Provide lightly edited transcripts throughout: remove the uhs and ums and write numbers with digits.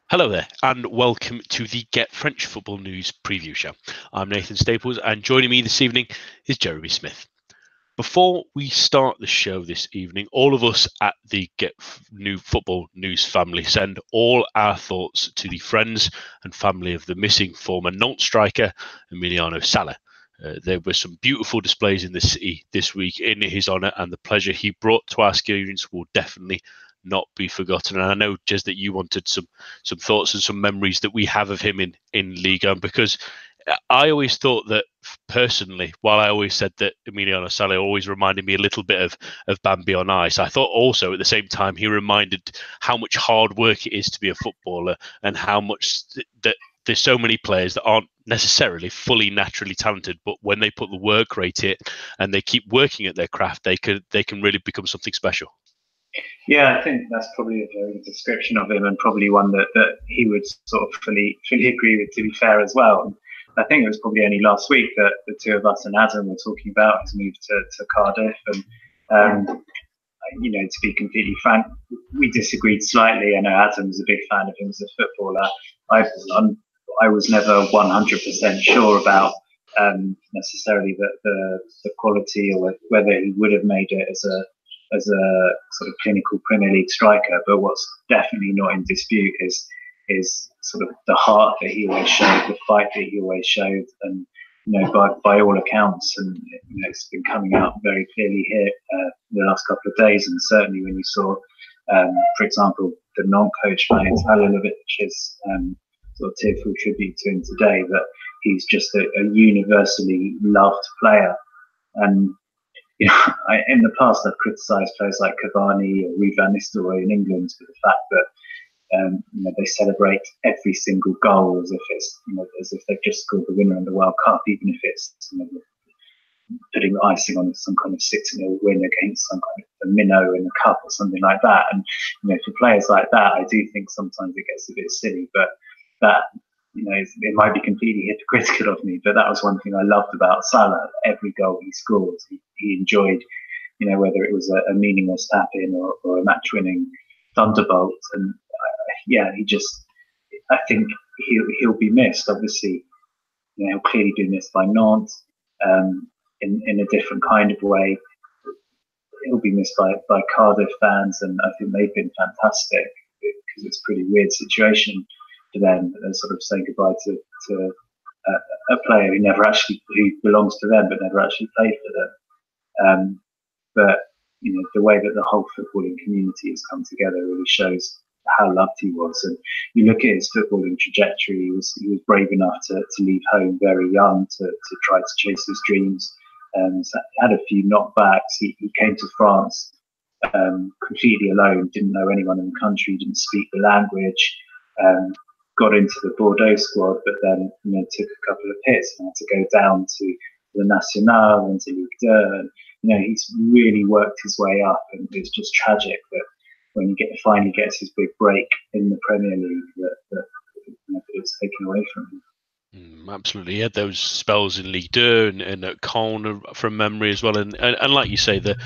Hello there, and welcome to the Get French Football News preview show. I'm Nathan Staples, and joining me this evening is Jeremy Smith. Before we start the show this evening, all of us at the New Football News family send all our thoughts to the friends and family of the missing former Nantes striker, Emiliano Sala. There were some beautiful displays in the city this week in his honour, and the pleasure he brought to our students will definitely not be forgotten. And I know, Jez, that you wanted some thoughts and some memories that we have of him in Ligue, because I always thought that personally, while I always said that Emiliano Sala always reminded me a little bit of Bambi on ice, I thought also at the same time he reminded how much hard work it is to be a footballer, and how much that there's so many players that aren't necessarily fully naturally talented, but when they put the work rate in and they keep working at their craft, they can really become something special. Yeah, I think that's probably a very good description of him, and probably one that he would sort of fully agree with, to be fair, as well. And I think it was probably only last week that the two of us and Adam were talking about his move to Cardiff. And, to be completely frank, we disagreed slightly. I know Adam was a big fan of him as a footballer. I was never 100% sure about necessarily the quality, or whether he would have made it as a sort of clinical Premier League striker. But what's definitely not in dispute is sort of the heart that he always showed, the fight that he always showed, and by all accounts, and it's been coming out very clearly here the last couple of days, and certainly when you saw, for example, the non-coach Martin Halilovic's sort of tearful tribute to him today, that he's just a universally loved player. And in the past, I've criticised players like Cavani or Rui van Nistelrooy in England for the fact that they celebrate every single goal as if it's as if they've just scored the winner in the World Cup, even if it's putting the icing on some kind of 6-0 win against some kind of a minnow in the cup or something like that. And for players like that, I do think sometimes it gets a bit silly, but that. It might be completely hypocritical of me, but that was one thing I loved about Salah. Every goal he scored, he enjoyed, whether it was a meaningless tap-in or a match-winning thunderbolt. And I think he'll be missed. Obviously, he'll clearly be missed by Nantes in a different kind of way. He'll be missed by Cardiff fans, and I think they've been fantastic, because it's a pretty weird situation for them, sort of saying goodbye to a player who belongs to them but never actually played for them. But the way that the whole footballing community has come together really shows how loved he was. And you look at his footballing trajectory; he was brave enough to leave home very young to try to chase his dreams. So he had a few knockbacks. He came to France completely alone, didn't know anyone in the country, didn't speak the language. Got into the Bordeaux squad, but then took a couple of hits and had to go down to the National and to Ligue. And he's really worked his way up, and it's just tragic that when he finally gets his big break in the Premier League, that it's taken away from him. Absolutely, he had those spells in Ligue 2 and at Caen from memory as well, and like you say, the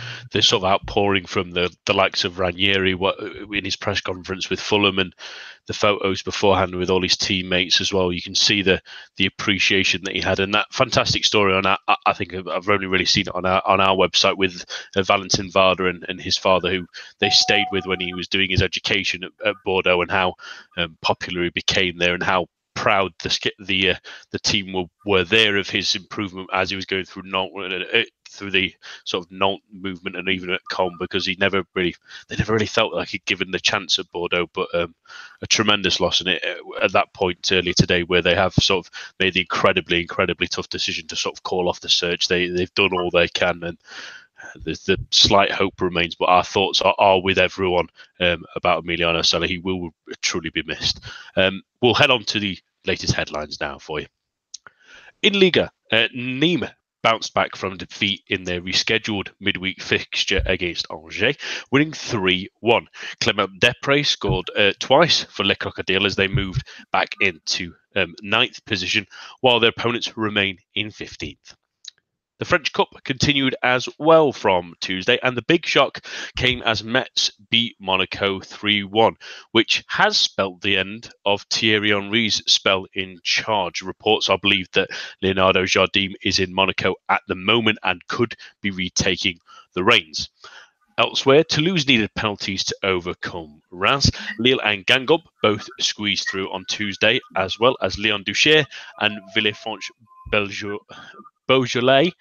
sort of outpouring from the likes of Ranieri in his press conference with Fulham, and the photos beforehand with all his teammates as well. You can see the appreciation that he had, and that fantastic story on I think I've only really seen it on our website with Valentin Varda and his father, who they stayed with when he was doing his education at Bordeaux, and how popular he became there, and how proud the team were there of his improvement as he was going through through the sort of Nantes movement, and even at Caen, because they never really felt like he'd given the chance at Bordeaux. But a tremendous loss in it at that point earlier today, where they have sort of made the incredibly tough decision to sort of call off the search. They've done all they can, and the slight hope remains, but our thoughts are with everyone about Emiliano Sala. He will truly be missed. We'll head on to the latest headlines now for you. In Liga, Nîmes bounced back from defeat in their rescheduled midweek fixture against Angers, winning 3-1. Clément Desprez scored twice for Les Crocodiles as they moved back into 9th position, while their opponents remain in 15th. The French Cup continued as well from Tuesday, and the big shock came as Metz beat Monaco 3-1, which has spelled the end of Thierry Henry's spell in charge. Reports are believed that Leonardo Jardim is in Monaco at the moment and could be retaking the reins. Elsewhere, Toulouse needed penalties to overcome Reims. Lille and Guingamp both squeezed through on Tuesday, as well as Lyon Duché and Villefranche-Beaujolais.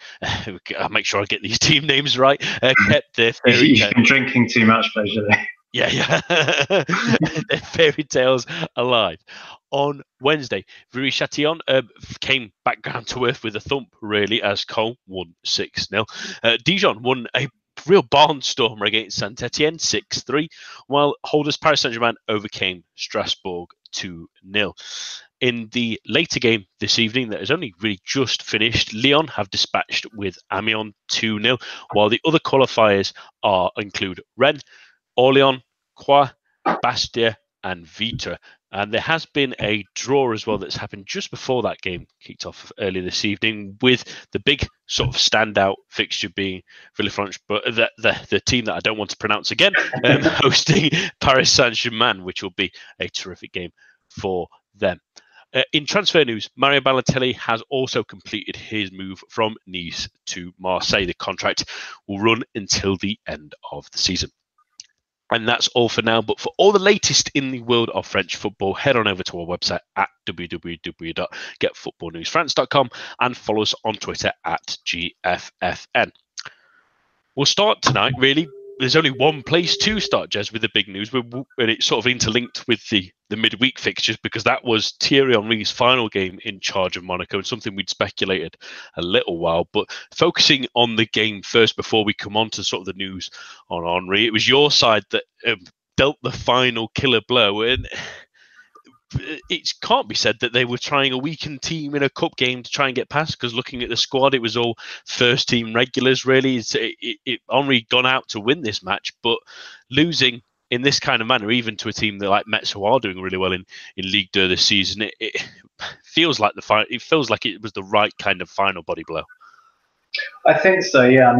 I'll make sure I get these team names right. Kept their fairy You've been drinking too much, Beaujolais. Yeah. Their fairy tales alive. On Wednesday, Viry-Châtillon came back down to earth with a thump, really, as Cole won 6-0. Dijon won a real barnstormer against Saint-Etienne 6-3, while holders Paris Saint-Germain overcame Strasbourg 2-0. In the later game this evening that has only really just finished, Lyon have dispatched with Amiens 2-0, while the other qualifiers include Rennes, Orléans, Troyes, Bastia, and Vitre. And there has been a draw as well that's happened just before that game kicked off earlier this evening, with the big sort of standout fixture being Villefranche, but the team that I don't want to pronounce again, hosting Paris Saint-Germain, which will be a terrific game for them. In transfer news, Mario Balotelli has also completed his move from Nice to Marseille. The contract will run until the end of the season. And that's all for now. But for all the latest in the world of French football, head on over to our website at www.getfootballnewsfrance.com and follow us on Twitter at GFFN. We'll start tonight, really. There's only one place to start, Jez, with the big news. And it's sort of interlinked with the midweek fixtures, because that was Thierry Henry's final game in charge of Monaco, and something we'd speculated a little while. But focusing on the game first before we come on to sort of the news on Henry, it was your side that dealt the final killer blow. And it can't be said that they were trying a weakened team in a cup game to try and get past, because looking at the squad, it was all first team regulars, really. Henry gone out to win this match, but losing in this kind of manner, even to a team that like Metz, who are doing really well in Ligue 2 this season, it feels like it was the right kind of final body blow. I think so, yeah.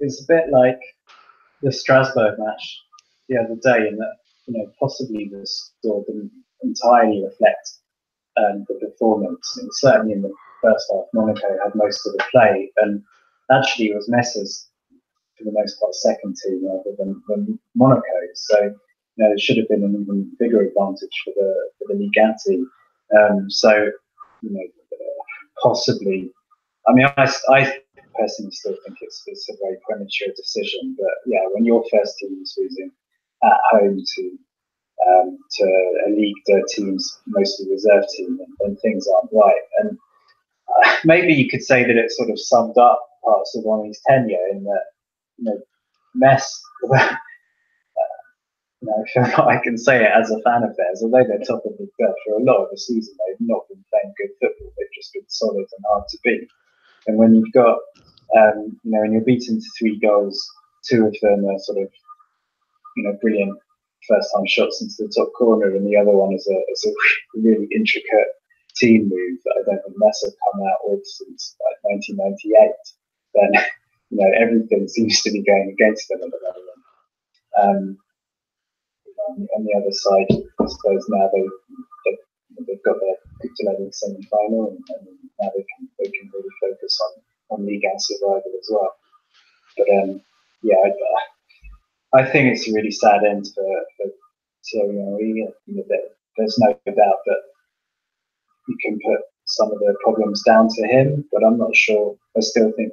It's a bit like the Strasbourg match the other day, in that possibly the score didn't entirely reflect the performance. And certainly in the first half, Monaco had most of the play, and actually it was Mess's, for the most part, second team rather than Monaco. So it should have been an even bigger advantage for the Ligue team. Possibly. I mean, I personally still think it's a very premature decision. But yeah, when your first team is losing at home to a Ligue 2 team's mostly reserve team, then things aren't right. And maybe you could say that it sort of summed up parts of Henry's tenure, in that Metz, if I can say it as a fan of theirs, although they're top of the league for a lot of the season, they've not been playing good football. They've just been solid and hard to beat. And when you've got, when you're beaten to 3 goals, 2 of them are sort of, brilliant first-time shots into the top corner, and the other one is a really intricate team move that I don't think Metz have come out with since 1998. Then everything seems to be going against them at the moment. On the other side, I suppose now they've got their Coupe semi-final, and now they can really focus on Ligue 1 survival as well. But I think it's a really sad end for Thierry Henry. There's no doubt that you can put some of the problems down to him, but I'm not sure. I still think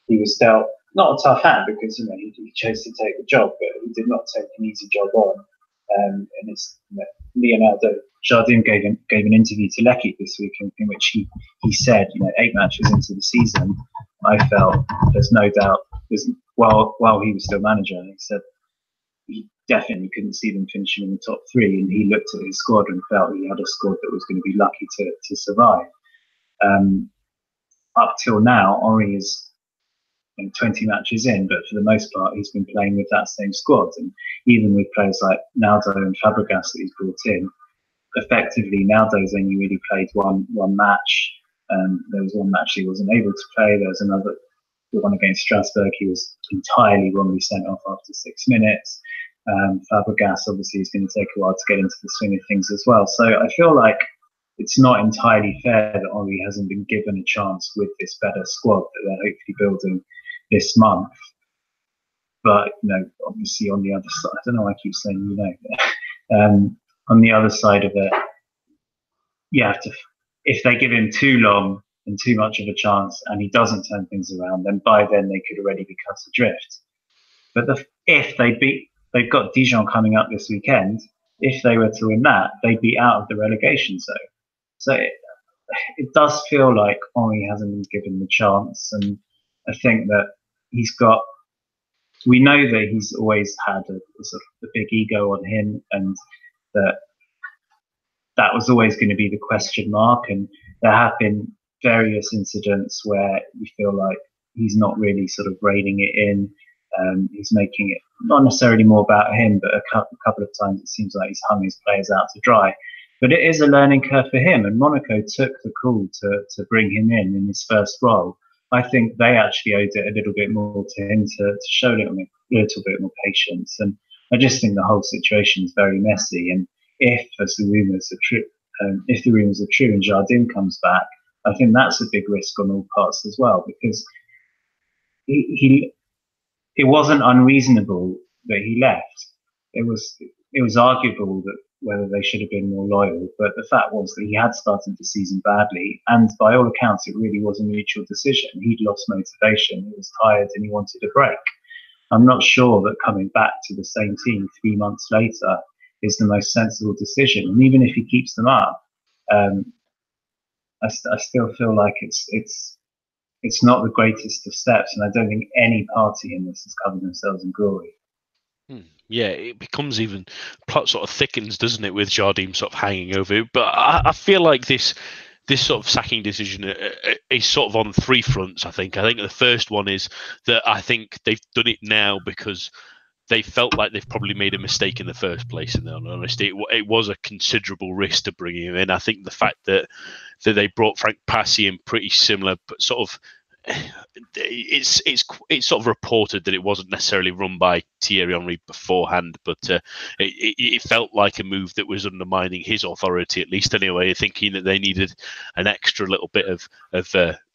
he was dealt not a tough hand, because he chose to take the job, but he did not take an easy job on. And it's Leonardo Jardim gave an interview to Ligue this week in which he said, 8 matches into the season, I felt there's no doubt. While he was still manager, he said he definitely couldn't see them finishing in the top 3, and he looked at his squad and felt he had a squad that was going to be lucky to survive. Up till now, Henry is 20 matches in, but for the most part, he's been playing with that same squad. And even with players like Naldo and Fabregas that he's brought in, effectively Naldo's only really played one match. There was one that actually wasn't able to play. There was another, the one against Strasbourg, he was entirely wrongly sent off after 6 minutes. Fabregas obviously is going to take a while to get into the swing of things as well. So I feel like it's not entirely fair that Henry hasn't been given a chance with this better squad that they're hopefully building this month. But, obviously on the other side, I don't know why I keep saying, on the other side of it, you have to, if they give him too long and too much of a chance and he doesn't turn things around, then by then they could already be cut adrift. But if they've got Dijon coming up this weekend, if they were to win that, they'd be out of the relegation zone. So it does feel like Henry hasn't been given the chance. And I think that we know that he's always had a sort of a big ego on him, and that was always going to be the question mark. And there have been various incidents where you feel like he's not really sort of reining it in. He's making it not necessarily more about him, but a couple of times it seems like he's hung his players out to dry. But it is a learning curve for him, and Monaco took the call to bring him in his first role. I think they actually owed it a little bit more to him to show a little bit more patience. And I just think the whole situation is very messy. And if, as the rumours are true, and Jardim comes back, I think that's a big risk on all parts as well, because it wasn't unreasonable that he left. It was arguable that whether they should have been more loyal, but the fact was that he had started the season badly, and by all accounts, it really was a mutual decision. He'd lost motivation, he was tired, and he wanted a break. I'm not sure that coming back to the same team 3 months later is the most sensible decision. And even if he keeps them up, I still feel like it's not the greatest of steps, and I don't think any party in this has covered themselves in glory. Yeah, it becomes even plot sort of thickens, doesn't it, with Jardim sort of hanging over it. But I feel like this sort of sacking decision is sort of on three fronts. I think the first one is that I think they've done it now because they felt like they've probably made a mistake in the first place. In their honesty, it was a considerable risk to bring him in. I think the fact that they brought Frank Passy in pretty similar, but sort of. It's sort of reported that it wasn't necessarily run by Thierry Henry beforehand, but it felt like a move that was undermining his authority, at least anyway, thinking that they needed an extra little bit of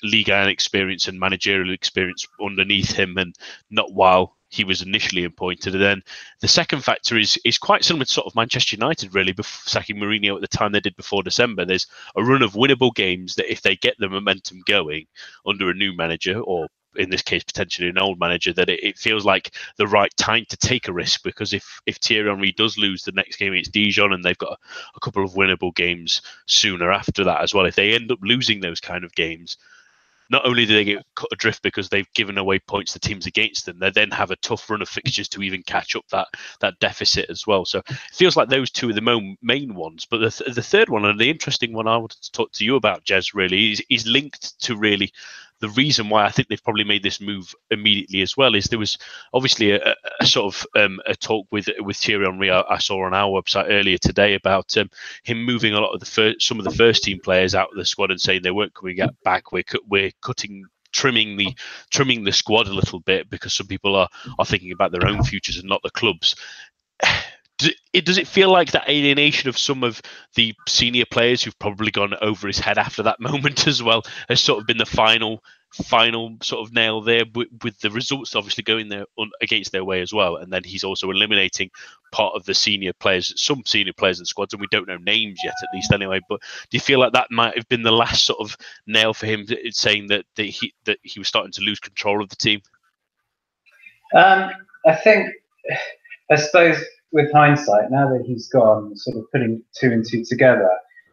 Ligue 1 experience and managerial experience underneath him, and not while he was initially appointed. And then the second factor is quite similar to sort of Manchester United, really, sacking Mourinho at the time they did before December. There's a run of winnable games that if they get the momentum going under a new manager, or in this case potentially an old manager, that it feels like the right time to take a risk, because if Thierry Henry does lose the next game against Dijon, and they've got a couple of winnable games sooner after that as well, if they end up losing those kind of games, not only do they get cut adrift because they've given away points to teams against them, they then have a tough run of fixtures to even catch up that deficit as well. So it feels like those two are the main ones. But the third one, and the interesting one I wanted to talk to you about, Jez, really, is linked to really the reason why I think they've probably made this move immediately as well. Is there was obviously a sort of a talk with Thierry Henry I saw on our website earlier today about him moving a lot of some of the first team players out of the squad and saying they weren't coming back. We're trimming the squad a little bit because some people are thinking about their own futures and not the club's. Does it feel like that alienation of some of the senior players who've probably gone over his head after that moment as well has sort of been the final sort of nail there, with the results obviously going there against their way as well? And then he's also eliminating part of the some senior players in squads, and we don't know names yet, at least anyway. But do you feel like that might have been the last sort of nail for him, saying that he was starting to lose control of the team? I suppose with hindsight, now that he's gone, sort of putting two and two together,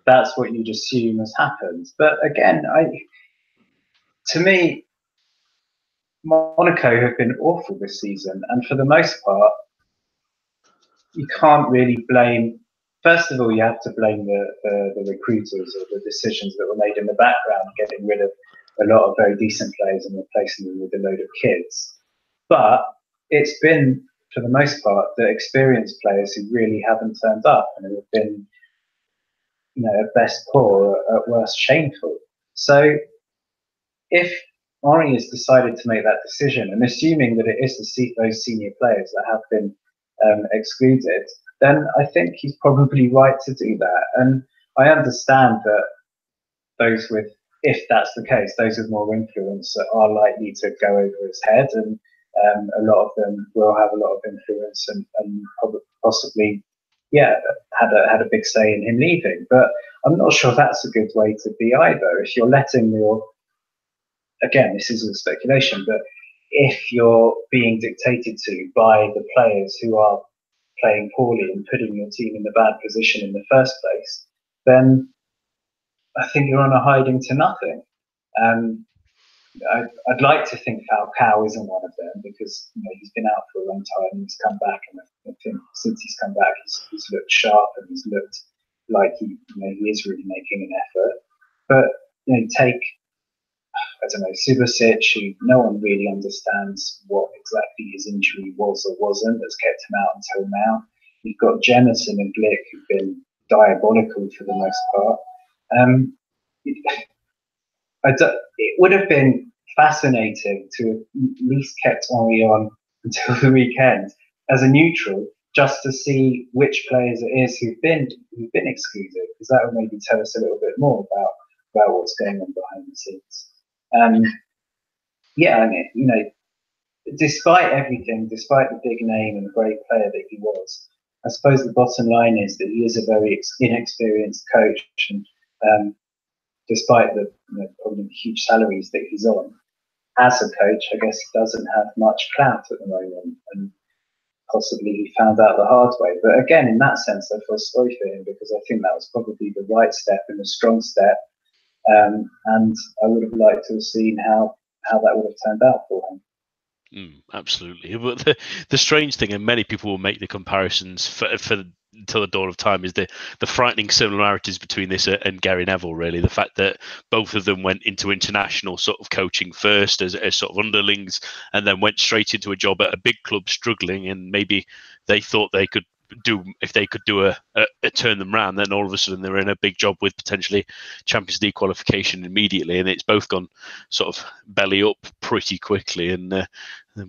that's what you'd assume has happened. But again, to me, Monaco have been awful this season, and for the most part, you can't really blame. First of all, you have to blame the recruiters or the decisions that were made in the background, getting rid of a lot of very decent players and replacing them with a load of kids. But it's been, for the most part, the experienced players who really haven't turned up and have been, at best poor, at worst shameful. So if Henri has decided to make that decision, and assuming that it is those senior players that have been excluded, then I think he's probably right to do that. And I understand that if that's the case, those with more influence are likely to go over his head, and a lot of them will have a lot of influence and possibly, had a big say in him leaving. But I'm not sure that's a good way to be either. If you're letting again, this is all speculation, but if you're being dictated to by the players who are playing poorly and putting your team in the bad position in the first place, then I think you're on a hiding to nothing. I'd like to think Falcao isn't one of them, because he's been out for a long time and he's come back, and I think since he's come back, he's looked sharp and he's looked like he is really making an effort. But take, I don't know, Subasic, who no one really understands what exactly his injury was or wasn't, that's kept him out until now. You've got Jemison and Glick, who've been diabolical for the most part. It would have been fascinating to have at least kept Henri on until the weekend as a neutral, just to see which players it is who've been excluded, because that would maybe tell us a little bit more about what's going on behind the scenes. Despite everything, despite the big name and the great player that he was, I suppose the bottom line is that he is a very inexperienced coach, and despite the probably huge salaries that he's on, as a coach, I guess he doesn't have much clout at the moment, and possibly he found out the hard way. But again, in that sense, I feel sorry for him, because I think that was probably the right step and a strong step, and I would have liked to have seen how that would have turned out for him. Absolutely. But the strange thing, and many people will make the comparisons for until the dawn of time, is the frightening similarities between this and Gary Neville, really. The fact that both of them went into international sort of coaching first as sort of underlings, and then went straight into a job at a big club struggling, and maybe they thought they could do a turn them round, then all of a sudden they're in a big job with potentially Champions League qualification immediately, and it's both gone sort of belly up pretty quickly, and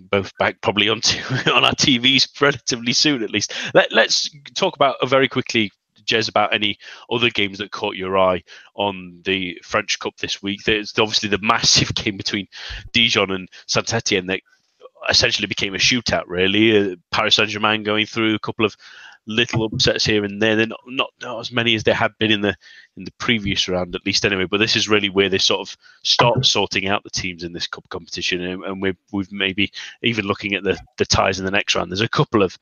both back probably on our TVs relatively soon, at least. Let's talk about very quickly, Jez, about any other games that caught your eye on the French Cup this week. There's obviously the massive game between Dijon and Saint-Etienne that essentially became a shootout, really. Paris Saint-Germain going through a couple of little upsets here and there. They're not as many as there had been in the previous round, at least anyway. But this is really where they sort of start sorting out the teams in this cup competition, and we've maybe even looking at the ties in the next round. There's a couple of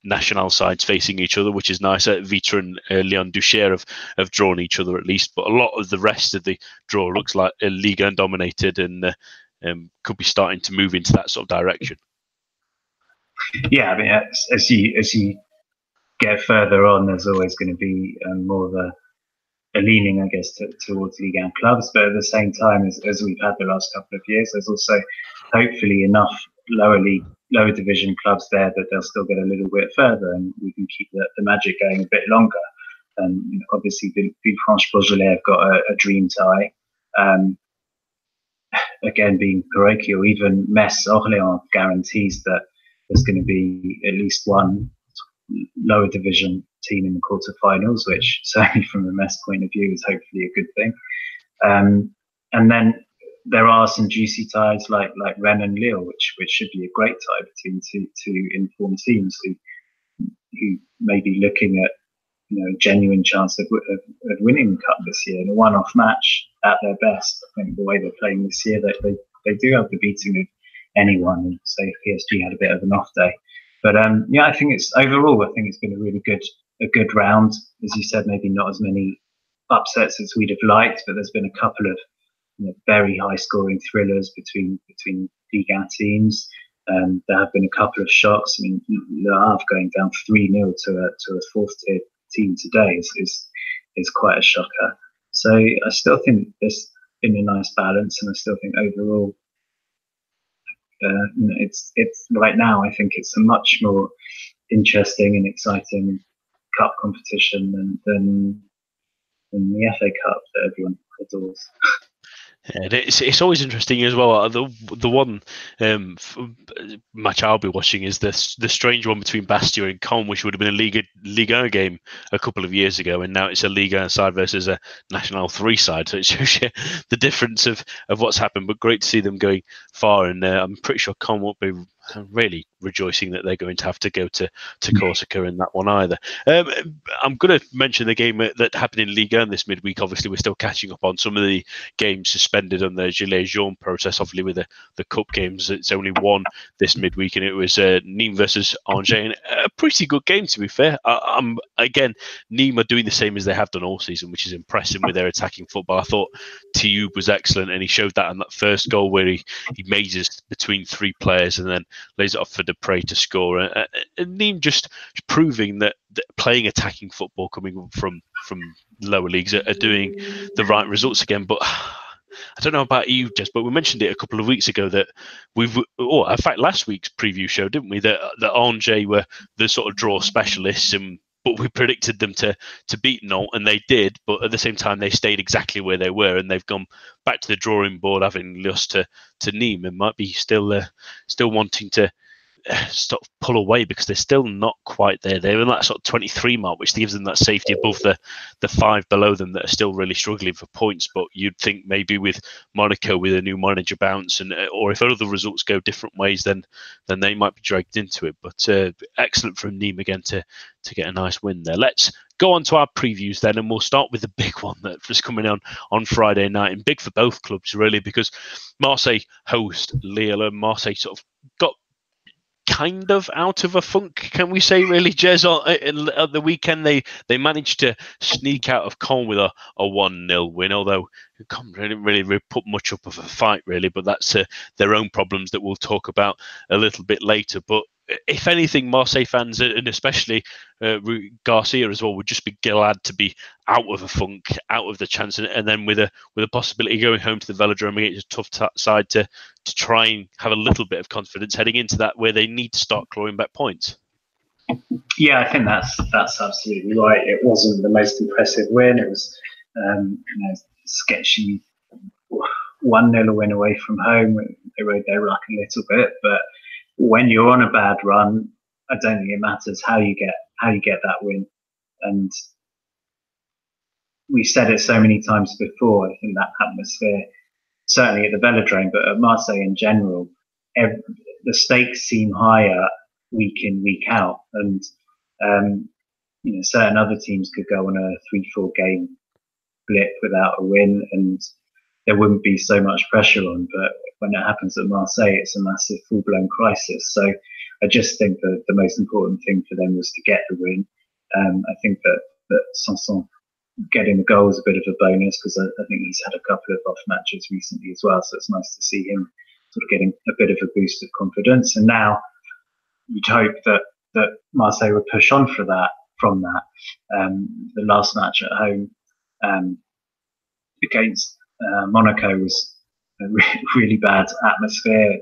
national sides facing each other, which is nice. Vitre and Lyon Duchère have drawn each other at least, but a lot of the rest of the draw looks like Ligue dominated, and could be starting to move into that sort of direction. Yeah, I mean, as you get further on, there's always going to be more of a leaning, I guess, towards Ligue 1 clubs. But at the same time, as we've had the last couple of years, there's also hopefully enough lower division clubs there that they'll still get a little bit further, and we can keep the magic going a bit longer. And obviously, Villefranche-Beaujolais have got a dream tie. Again, being parochial, even Metz-Orléans guarantees that there's going to be at least one lower division team in the quarterfinals, which certainly from a Metz point of view is hopefully a good thing. And then there are some juicy ties like Rennes and Lille, which should be a great tie between two informed teams who may be looking at a genuine chance of winning the cup this year in a one-off match at their best. I think the way they're playing this year, they do have the beating of anyone, and say if PSG had a bit of an off day. But I think it's been a really good round. As you said, maybe not as many upsets as we'd have liked, but there's been a couple of very high scoring thrillers between Ligue 1 teams. There have been a couple of shocks. I mean, Le Havre going down 3-0 to a fourth tier team today is quite a shocker. So I still think there's been a nice balance, and I still think overall, it's right now. I think it's a much more interesting and exciting cup competition than the FA Cup that everyone the doors. And it's always interesting as well. The one match I'll be watching is the strange one between Bastia and Caen, which would have been a Ligue 1 game a couple of years ago, and now it's a Ligue 1 side versus a National 3 side. So it shows you the difference of what's happened. But great to see them going far, and I'm pretty sure Caen won't be really rejoicing that they're going to have to go to Corsica in that one either. I'm going to mention the game that happened in Ligue 1 this midweek. Obviously, we're still catching up on some of the games suspended on the Gilets jaunes process. Obviously, with the cup games, it's only one this midweek, and it was Nîmes versus Angers. And a pretty good game, to be fair. Again, Nîmes are doing the same as they have done all season, which is impressive with their attacking football. I thought Tioub was excellent, and he showed that in that first goal where he mazes between three players and then lays it off for Dupre to score. And Nîmes just proving that playing attacking football coming from lower leagues are doing the right results again. But I don't know about you, Jess, but we mentioned it a couple of weeks ago that in fact, last week's preview show, didn't we? That Angers were the sort of draw specialists, but we predicted them to beat Nantes, and they did. But at the same time, they stayed exactly where they were, and they've gone back to the drawing board, having lost to Nîmes, and might be still wanting to sort of pull away because they're still not quite there. They're in that sort of 23 mark, which gives them that safety above the five below them that are still really struggling for points. But you'd think maybe with Monaco, with a new manager bounce, or if other results go different ways, then they might be dragged into it. But excellent from Nîmes again to get a nice win there. Let's go on to our previews then, and we'll start with the big one that was coming on Friday night, and big for both clubs really, because Marseille host Lille, and Marseille sort of got kind of out of a funk, can we say, really, Jez? At the weekend, they managed to sneak out of Caen with a 1-0 win, although Caen didn't really put much up of a fight, really, but that's their own problems that we'll talk about a little bit later. But if anything, Marseille fans, and especially Garcia as well, would just be glad to be out of a funk, out of the chance, and then with a possibility going home to the Velodrome against a tough side to try and have a little bit of confidence heading into that, where they need to start clawing back points. Yeah, I think that's absolutely right. It wasn't the most impressive win. It was sketchy 1-0 win away from home. They rode their luck a little bit, but when you're on a bad run, I don't think it matters how you get that win. And we've said it so many times before. I think that atmosphere, certainly at the Velodrome, but at Marseille in general, the stakes seem higher week in, week out. And certain other teams could go on a 3-4 game blip without a win, and there wouldn't be so much pressure on. But when it happens at Marseille, it's a massive full-blown crisis. So I just think that the most important thing for them was to get the win. I think that Sanson getting the goal is a bit of a bonus, because I think he's had a couple of off matches recently as well. So it's nice to see him sort of getting a bit of a boost of confidence. And now you'd hope that Marseille would push on from that. The last match at home against Monaco was a really bad atmosphere.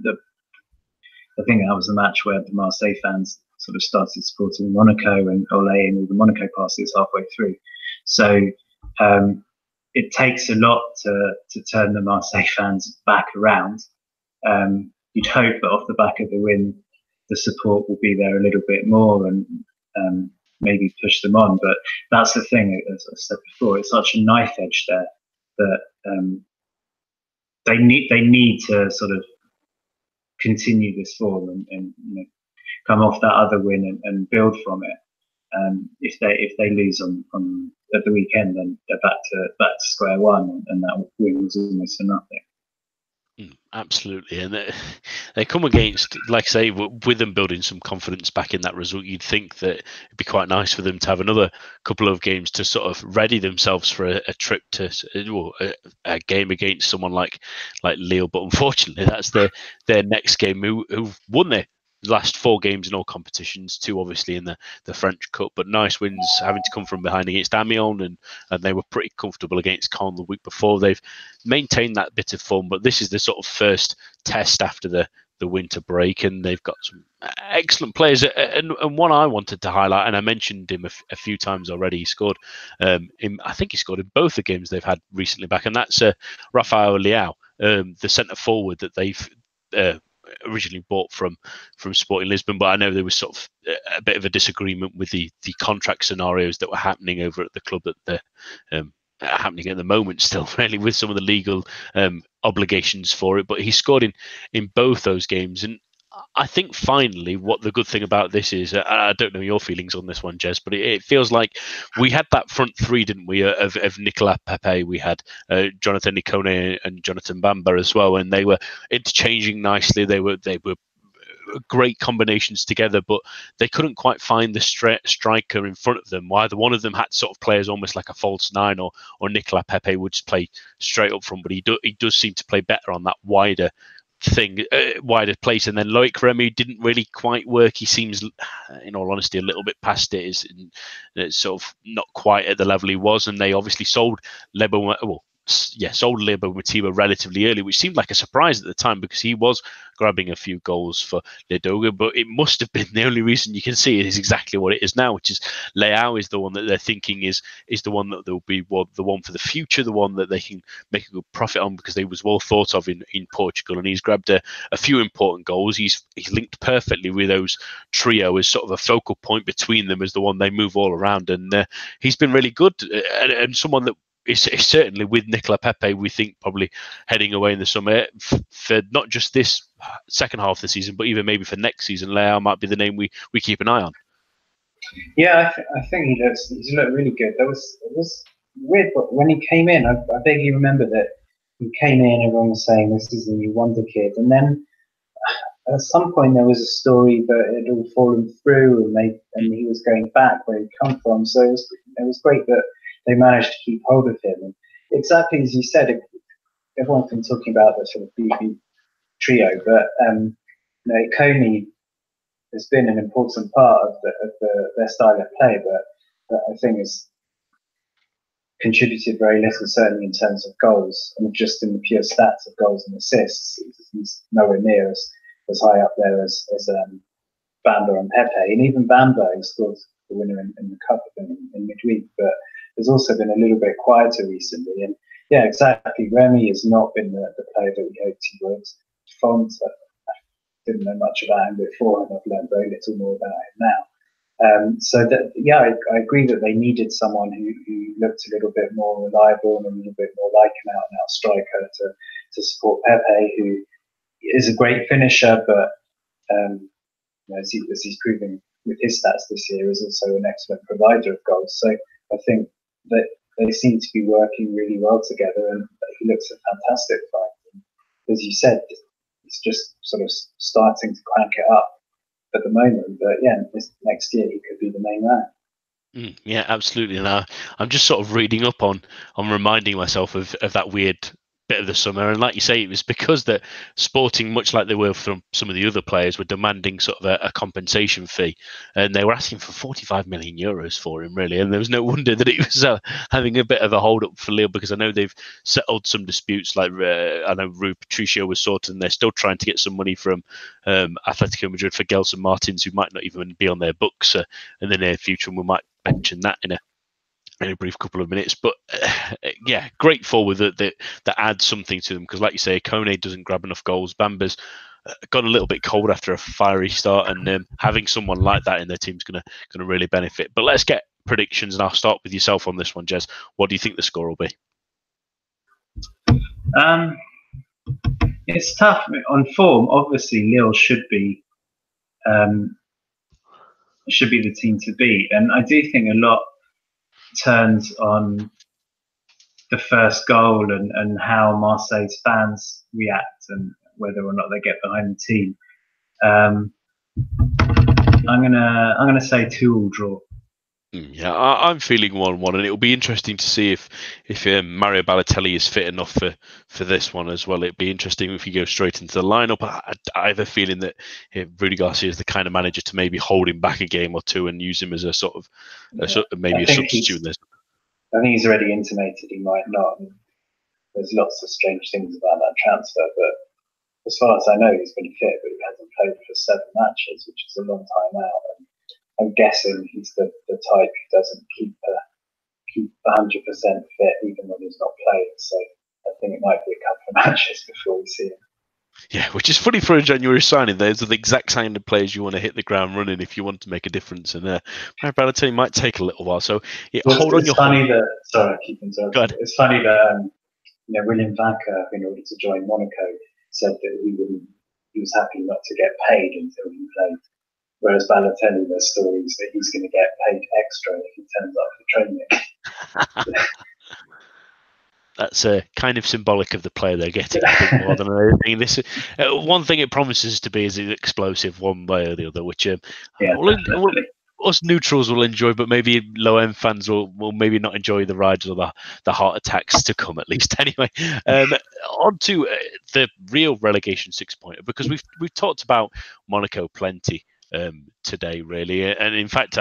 I think that was the match where the Marseille fans sort of started supporting Monaco and olaying all the Monaco passes halfway through. So it takes a lot to turn the Marseille fans back around. You'd hope that off the back of the win, the support will be there a little bit more and maybe push them on. But that's the thing, as I said before, it's such a knife edge there that they need to sort of continue this form and come off that other win and build from it. If they lose on at the weekend, then they're back to square one, and that win was almost for nothing. Absolutely, and they come against, like I say, with them building some confidence back in that result. You'd think that it'd be quite nice for them to have another couple of games to sort of ready themselves for a trip to a game against someone like Lille. But unfortunately, that's their next game. Who've won their last 4 games in all competitions, 2 obviously in the French Cup, but nice wins having to come from behind against Amiens, and they were pretty comfortable against Caen the week before. They've maintained that bit of form, but this is the sort of first test after the the winter break, and they've got some excellent players. And one I wanted to highlight, and I mentioned him a few times already. He scored, I think he scored in both the games they've had recently back, and that's Rafael Leao, the centre forward that they've originally bought from Sporting Lisbon. But I know there was sort of a bit of a disagreement with the contract scenarios that were happening over at the club at the happening at the moment still, really, with some of the legal obligations for it. But he scored in both those games, and I think finally what the good thing about this is, I don't know your feelings on this one, Jez, but it feels like we had that front three, didn't we, of Nicolas Pepe, we had Jonathan Ikone and Jonathan Bamba as well, and they were interchanging nicely. They were great combinations together, but they couldn't quite find the striker in front of them. Either one of them had sort of players almost like a false nine, or Nicolas Pepe would just play straight up front, but he does seem to play better on that wider place. And then Loic Remy didn't really quite work. He seems, in all honesty, a little bit past it. It's sort of not quite at the level he was, and they obviously sold Matiba relatively early, which seemed like a surprise at the time because he was grabbing a few goals for Ledoga, but it must have been the only reason you can see it is exactly what it is now, which is Leao is the one that they're thinking is the one that will be the one for the future, the one that they can make a good profit on because they was well thought of in Portugal, and he's grabbed a few important goals. He's linked perfectly with those trio as sort of a focal point between them as the one they move all around, and he's been really good and someone that is certainly with Nicolas Pepe, we think probably heading away in the summer for not just this second half of the season, but even maybe for next season. Leao might be the name we keep an eye on. Yeah, I think he's looked really good. It was weird, but when he came in, I vaguely remember that he came in, everyone was saying this is the new wonder kid, and then at some point there was a story that it had all fallen through, and he was going back where he'd come from. So it was great that they managed to keep hold of him. And exactly as you said, everyone's been talking about the sort of beefy trio, but Ikone has been an important part of their style of play, but I think has contributed very little, certainly in terms of goals, and just in the pure stats of goals and assists. He's nowhere near as high up there as Bamba and Pepe, and even Bamba, who scored the winner in the cup in midweek, but has also been a little bit quieter recently. And yeah, exactly. Remy has not been the player that we hoped he would. Font, I didn't know much about him before, and I've learned very little more about him now. So that, yeah, I agree that they needed someone who looked a little bit more reliable and a little bit more like an out-and-out striker to support Pepe, who is a great finisher, but as he's proving with his stats this year, is also an excellent provider of goals. So I think that they seem to be working really well together, and he looks a fantastic fight. As you said, it's just sort of starting to crank it up at the moment, but yeah, this next year he could be the main man. Yeah, absolutely. And I'm just sort of reading up on reminding myself of that weird bit of the summer, and like you say, it was because that Sporting, much like they were from some of the other players, were demanding sort of a compensation fee, and they were asking for 45 million euros for him, really. And there was no wonder that it was having a bit of a hold up for Lille, because I know they've settled some disputes, like I know Rui Patricio was sorted, and they're still trying to get some money from Atletico Madrid for Gelson Martins, who might not even be on their books in the near future, and we might mention that in a brief couple of minutes. But yeah, great forward that adds something to them, because like you say, Kone doesn't grab enough goals. Bamba's got a little bit cold after a fiery start, and having someone like that in their team's gonna really benefit. But let's get predictions, and I'll start with yourself on this one, Jez. What do you think the score will be? It's tough on form. Obviously, Lille should be the team to beat, and I do think a lot turns on the first goal and how Marseille's fans react and whether or not they get behind the team. I'm gonna say 2-2 draw. Yeah, I'm feeling 1-1, and it'll be interesting to see if Mario Balotelli is fit enough for this one as well. It'd be interesting if he goes straight into the lineup. I have a feeling that Rudy Garcia is the kind of manager to maybe hold him back a game or two and use him as a sort of maybe a substitute in this. I think he's already intimated he might not. There's lots of strange things about that transfer, but as far as I know, he's been fit, but he hasn't played for 7 matches, which is a long time out. And I'm guessing he's the type who doesn't keep 100% fit even when he's not playing. So I think it might be a couple of matches before we see him. Yeah, which is funny for a January signing. Those are the exact kind of players you want to hit the ground running if you want to make a difference. And Balotelli might take a little while. So hold on your funny that, sorry, I keep interrupting. It's funny that William Vancker, in order to join Monaco, said that he was happy not to get paid until he played. Whereas Balotelli, there's stories that he's going to get paid extra if he turns up for training. That's kind of symbolic of the player they're getting, I think, more than anything. This one thing it promises to be is explosive one way or the other, which us neutrals will enjoy, but maybe low-end fans will maybe not enjoy the rides or the heart attacks to come, at least. Anyway, on to the real relegation 6-pointer, because we've talked about Monaco plenty today, really, and in fact,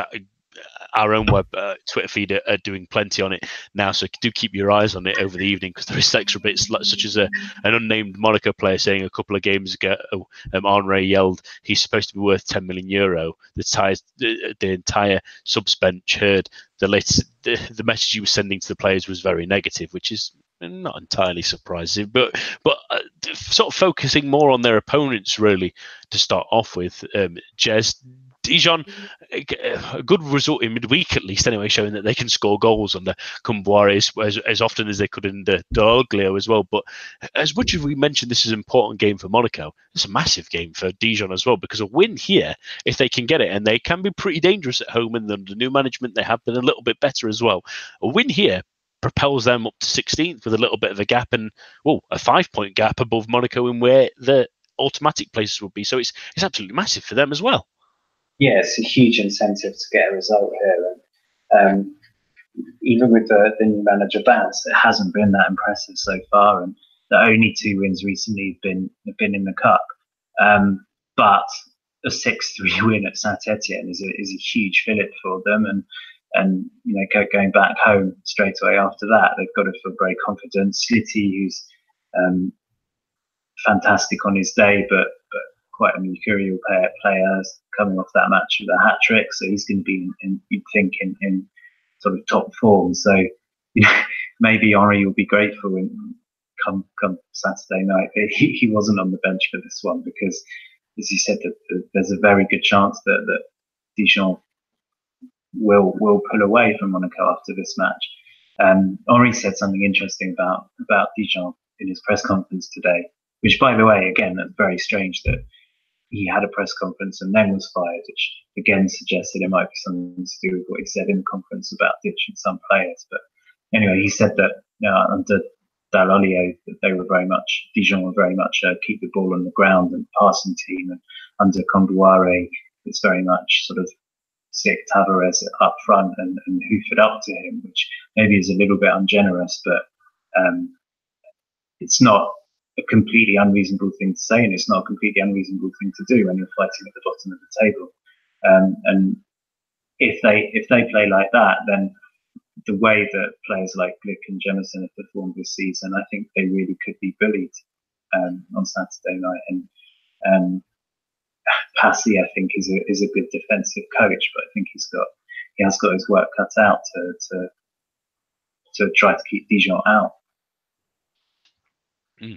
our own web Twitter feed are doing plenty on it now, so do keep your eyes on it over the evening, because there is extra bits such as an unnamed Monaco player saying a couple of games ago, Henry yelled he's supposed to be worth €10 million. The entire subs bench heard the message he was sending to the players was very negative, which is not entirely surprising, but sort of focusing more on their opponents really to start off with. Dijon, a good result in midweek at least anyway, showing that they can score goals under Kumbuare as often as they could in the Doglio as well. But as much as we mentioned this is an important game for Monaco, it's a massive game for Dijon as well, because a win here, if they can get it, and they can be pretty dangerous at home, and under new management they have been a little bit better as well, a win here propels them up to 16th with a little bit of a gap, and a 5-point gap above Monaco in where the automatic places would be. So it's absolutely massive for them as well. Yeah, it's a huge incentive to get a result here. And even with the new manager bounce, it hasn't been that impressive so far. And the only 2 wins recently have been in the cup. But a 6-3 win at Saint-Etienne is a huge fillip for them. And going back home straight away after that, they've got to feel very confident. Sliti, who's fantastic on his day, but quite a mercurial player coming off that match with a hat-trick, so he's going to be you'd think in sort of top form. So maybe Henry will be grateful when come Saturday night. He wasn't on the bench for this one, because, as you said, that there's a very good chance that Dijon will pull away from Monaco after this match. Henry said something interesting about Dijon in his press conference today, which, by the way, again, that's very strange that he had a press conference and then was fired, which again suggested it might be something to do with what he said in the conference about ditching some players. But anyway, he said that under Dall'Olio, that Dijon were very much keep the ball on the ground and passing team, and under Combuare, it's very much sort of stick Tavares up front and hoof it up to him, which maybe is a little bit ungenerous, but it's not a completely unreasonable thing to say, and it's not a completely unreasonable thing to do when you're fighting at the bottom of the table. And if they play like that, then the way that players like Glick and Jemison have performed this season, I think they really could be bullied on Saturday night. And Passy, I think, is a good defensive coach, but I think he has got his work cut out to try to keep Dijon out.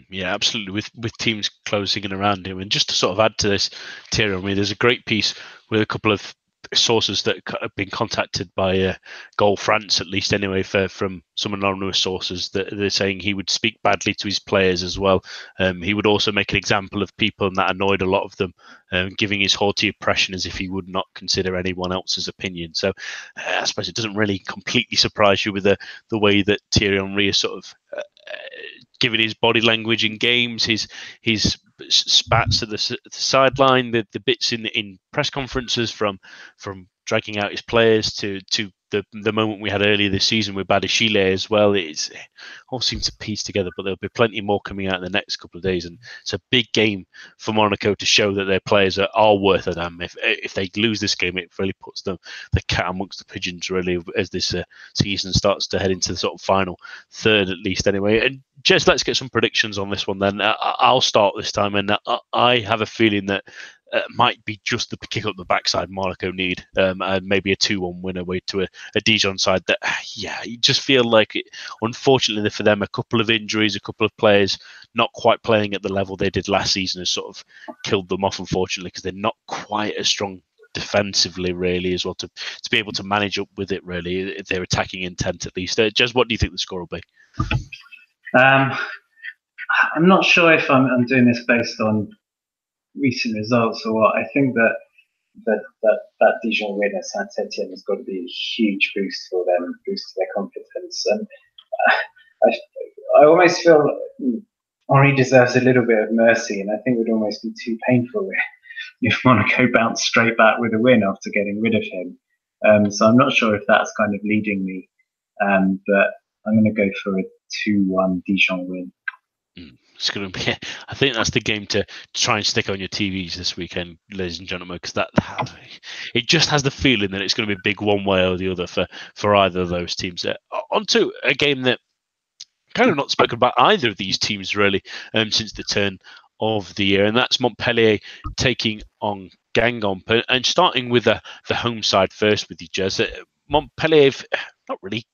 Yeah, absolutely. With teams closing in around him, and just to sort of add to this, Thierry, there's a great piece with a couple of sources that have been contacted by Goal France, at least anyway, from some anonymous sources, that they're saying he would speak badly to his players as well. He would also make an example of people, and that annoyed a lot of them, giving his haughty impression as if he would not consider anyone else's opinion. So I suppose it doesn't really completely surprise you with the way that Thierry Henry is sort of given his body language in games, his spats at the sideline, the bits in press conferences from dragging out his players to the moment we had earlier this season with Badiashile as well. It all seems to piece together, but there'll be plenty more coming out in the next couple of days, and it's a big game for Monaco to show that their players are worth a damn. If they lose this game, it really puts the cat amongst the pigeons, really, as this season starts to head into the sort of final third, at least, anyway. And just let's get some predictions on this one then. I'll start this time, and I have a feeling that might be just the kick up the backside Monaco need, and maybe a 2-1 win away to a Dijon side that, you just feel like, unfortunately for them, a couple of injuries, a couple of players not quite playing at the level they did last season has sort of killed them off, unfortunately, because they're not quite as strong defensively, really, as well, to be able to manage up with it, really, their attacking intent, at least. Jez, what do you think the score will be? I'm not sure if I'm doing this based on recent results or what. I think that Dijon win at Saint-Etienne has got to be a huge boost for them, boost to their confidence. And I almost feel Henri deserves a little bit of mercy, and I think it would almost be too painful if Monaco bounced straight back with a win after getting rid of him. So I'm not sure if that's kind of leading me, but I'm going to go for a 2-1 Dijon win. It's going to be. I think that's the game to try and stick on your TVs this weekend, ladies and gentlemen, because it just has the feeling that it's going to be big one way or the other for either of those teams. On to a game that kind of not spoken about either of these teams really since the turn of the year, and that's Montpellier taking on Guingamp, and starting with the home side first with you, Jez. Montpellier not really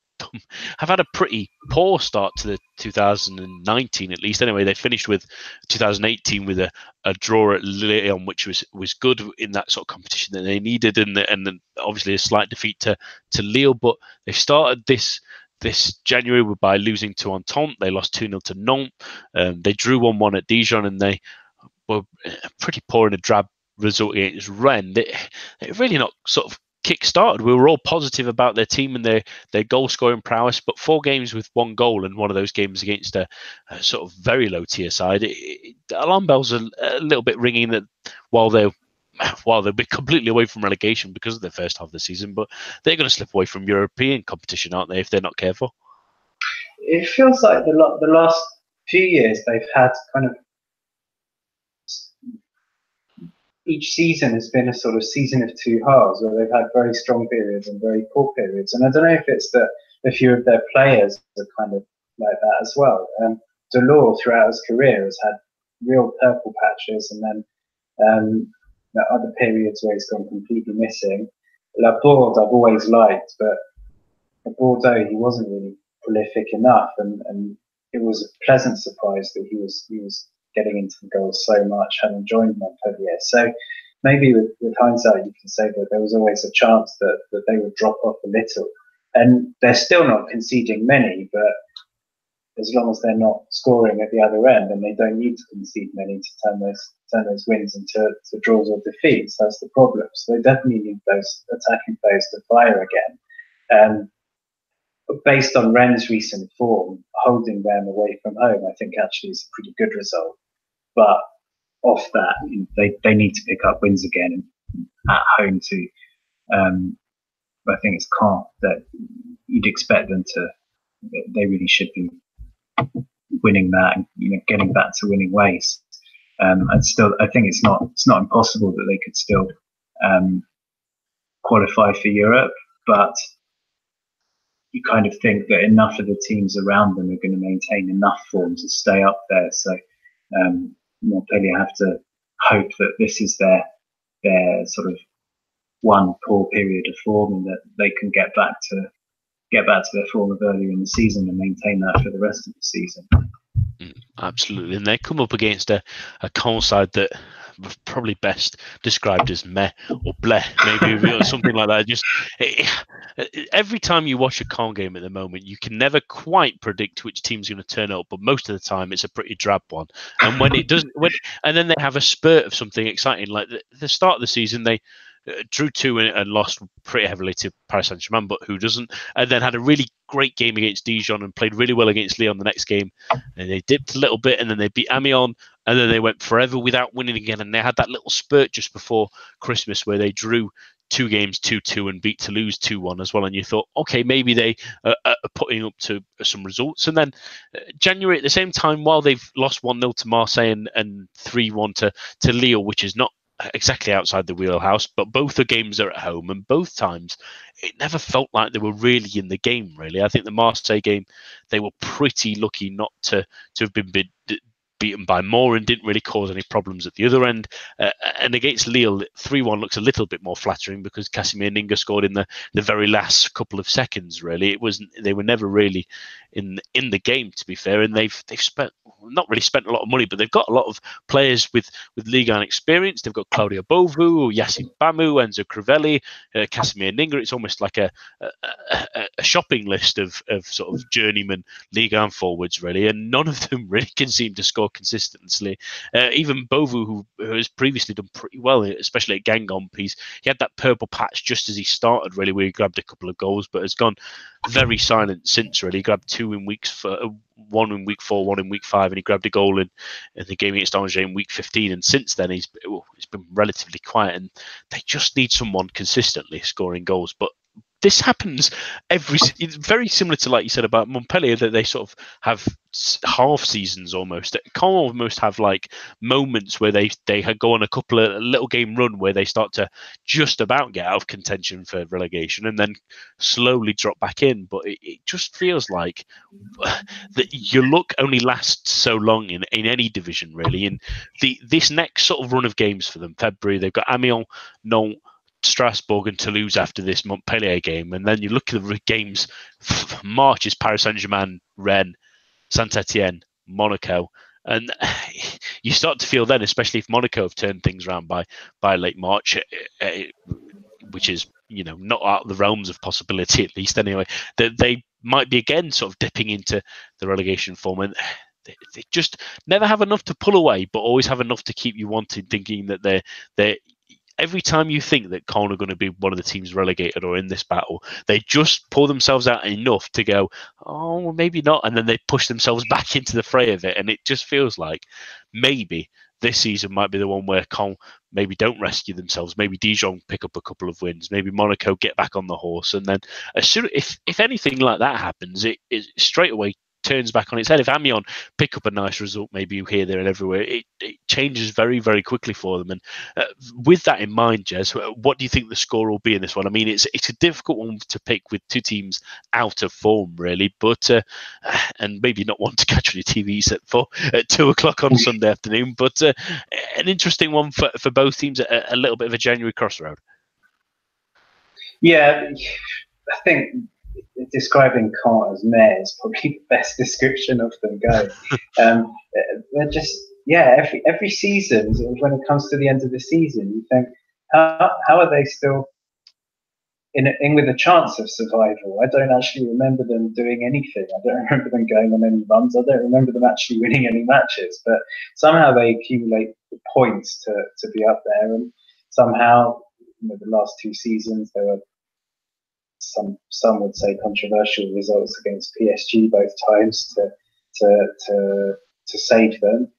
have had a pretty poor start to the 2019, at least. Anyway, they finished with 2018 with a draw at Lyon, which was good in that sort of competition that they needed, and then obviously a slight defeat to Lille. But they've started this January by losing to Entente. They lost 2-0 to Nantes. They drew 1-1 at Dijon, and they were pretty poor in a drab result against Rennes. They're really not sort of kick-started. We were all positive about their team and their goal-scoring prowess, but 4 games with 1 goal, and one of those games against a sort of very low-tier side. Alarm bells are a little bit ringing that while they'll be completely away from relegation because of the first half of the season, but they're going to slip away from European competition, aren't they, if they're not careful? It feels like the last few years they've had kind of, each season has been a sort of season of 2 halves, where they've had very strong periods and very poor periods. And I don't know if it's that a few of their players are kind of like that as well. Delors, throughout his career, has had real purple patches, and then other periods where he's gone completely missing. Laborde I've always liked, but at Bordeaux he wasn't really prolific enough, and it was a pleasant surprise that he was getting into the goals so much, having joined Montpellier. So maybe with hindsight, you can say that there was always a chance that they would drop off a little. And they're still not conceding many, but as long as they're not scoring at the other end, and they don't need to concede many to turn those wins into draws or defeats, that's the problem. So they definitely need those attacking players to fire again. But based on Rennes' recent form, holding them away from home, I think actually is a pretty good result. But off that, they need to pick up wins again at home too. I think it's Caen that you'd expect them to. They really should be winning that and getting back to winning ways. And still, I think it's not impossible that they could still qualify for Europe, but you kind of think that enough of the teams around them are going to maintain enough form to stay up there. So Montpellier have to hope that this is their sort of one poor period of form, and that they can get back to their form of earlier in the season and maintain that for the rest of the season. Absolutely, and they come up against a Caen side that was probably best described as meh or bleh, maybe, or something like that. Just every time you watch a Caen game at the moment, you can never quite predict which team's going to turn up, but most of the time it's a pretty drab one. And when it doesn't, and then they have a spurt of something exciting, like the start of the season, they drew 2 and lost pretty heavily to Paris Saint-Germain, but who doesn't? And then had a really great game against Dijon and played really well against Lyon the next game. And they dipped a little bit, and then they beat Amiens, and then they went forever without winning again. And they had that little spurt just before Christmas where they drew 2 games 2-2 and beat Toulouse 2-1 as well, and you thought, okay, maybe they are putting up to some results. And then January at the same time, while they've lost 1-0 to Marseille and 3-1 to Lille, which is not exactly outside the wheelhouse, but both the games are at home, and both times it never felt like they were really in the game. Really, I think the Marseille game, they were pretty lucky not to have been beaten by more and didn't really cause any problems at the other end. And against Lille, 3-1 looks a little bit more flattering because Casimir Ninga scored in the very last couple of seconds. Really, they were never really in the game, to be fair. And they've not really spent a lot of money, but they've got a lot of players with Ligue 1 experience. They've got Claudio Bovu, Yassine Bamu, Enzo Crivelli, Casimir Ninga. It's almost like a shopping list of sort of journeyman Ligue 1 forwards, really, and none of them really can seem to score consistently. Even Bovu, who has previously done pretty well, especially at Guingamp, he had that purple patch just as he started, really, where he grabbed a couple of goals, but has gone very silent since. Really, he grabbed 2 in one in week 4, 1 in week 5, and he grabbed a goal in the game against Angers in week 15. And since then, he's been relatively quiet, and they just need someone consistently scoring goals. But this happens it's very similar to, like you said about Montpellier, that they sort of have half seasons almost. It can almost have like moments where they go on a little game run where they start to just about get out of contention for relegation and then slowly drop back in. But it just feels like that your luck only lasts so long in any division, really. And this next sort of run of games for them, February, they've got Amiens, Nantes, Strasbourg and Toulouse after this Montpellier game, and then you look at the games. March is Paris Saint-Germain, Rennes, Saint-Etienne, Monaco, and you start to feel then, especially if Monaco have turned things around by late March, which is not out of the realms of possibility, at least anyway, that they might be again sort of dipping into the relegation form, and they just never have enough to pull away, but always have enough to keep you wanting, thinking that they're every time you think that Caen are going to be one of the teams relegated or in this battle, they just pull themselves out enough to go, oh, maybe not. And then they push themselves back into the fray of it. And it just feels like maybe this season might be the one where Caen maybe don't rescue themselves. Maybe Dijon pick up a couple of wins. Maybe Monaco get back on the horse. And then as soon, if anything like that happens, it straight away turns back on its head. If Amiens pick up a nice result, maybe here, there, and everywhere, it changes very, very quickly for them. And with that in mind, Jez, what do you think the score will be in this one? I mean, it's a difficult one to pick with two teams out of form, really, but and maybe not one to catch on your TV set for at 2:00 on Sunday afternoon, but an interesting one for both teams at a little bit of a January crossroad. Yeah, I think describing Caen as meh is probably the best description of them going. They're just, every season, when it comes to the end of the season, you think, how are they still in with a chance of survival? I don't actually remember them doing anything. I don't remember them going on any runs. I don't remember them actually winning any matches. But somehow they accumulate the points to be up there. And somehow, the last 2 seasons, there were some would say controversial results against PSG both times to save them.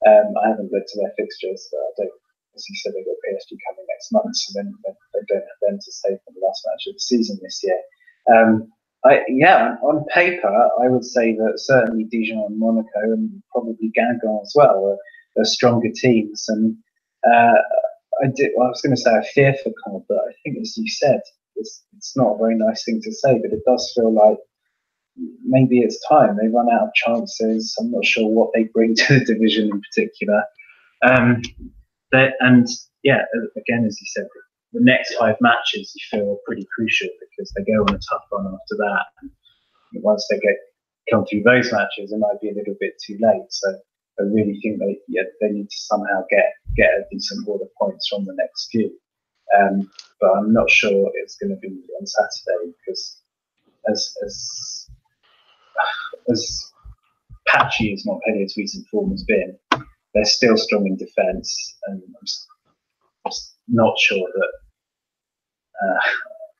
I haven't looked at their fixtures, but I don't. As you said, they've got PSG coming next month, so then they don't have them to save for the last match of the season this year. On paper, I would say that certainly Dijon and Monaco, and probably Guingamp as well, are stronger teams. And I was going to say I fear for Caen, but I think, as you said, it's not a very nice thing to say, but it does feel like maybe it's time. They run out of chances. I'm not sure what they bring to the division in particular. Again, as you said, the next 5 matches you feel are pretty crucial because they go on a tough run after that. And once they come through those matches, it might be a little bit too late. So I really think they need to somehow get a decent haul of points from the next few. But I'm not sure it's going to be on Saturday because as patchy as Montpellier's recent form has been, they're still strong in defence, and I'm just not sure that,